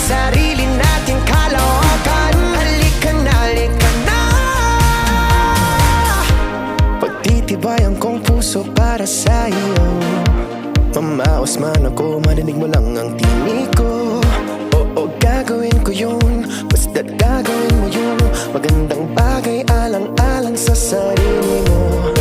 sarili nating kalawakan. Halika na, pagtitibayan kong puso para sa iyo. Mamaos man ako, marinig mo lang ang tinig ko. Oo, gagawin ko yun, basta't gagawin mo yun. Magandang bagay alang-alang sa sarili mo.